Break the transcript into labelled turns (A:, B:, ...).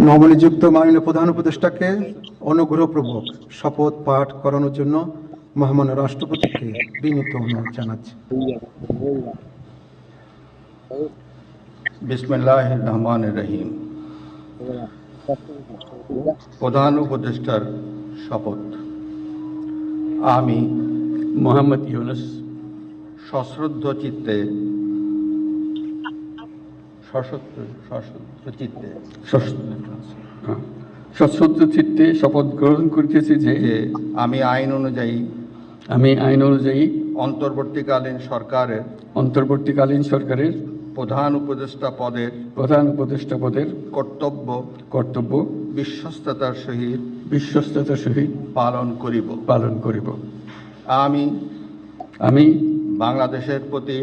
A: নবনিযুক্ত মাননীয় প্রধান উপদেষ্টাকে অনুগ্রহপূর্বক শপথ পাঠ করানোর জন্য মহামান্য রাষ্ট্রপতিকে বিনীত অনুরোধ জানাচ্ছি।
B: বিসমিল্লাহির রহমানির রহিম। প্রধান উপদেষ্টার শপথ। আমি
C: মোহাম্মদ ইউনুস
B: সশ্রদ্ধ চিত্তে
C: সশ্রদ্ধ চিত্তে শপথ গ্রহণ করিতেছি যে
B: আমি আইন অনুযায়ী অন্তর্বর্তীকালীন সরকারের প্রধান উপদেষ্টা পদের কর্তব্য বিশ্বস্ততার সহিত পালন করিব। আমি
C: আমি
B: বাংলাদেশের প্রতি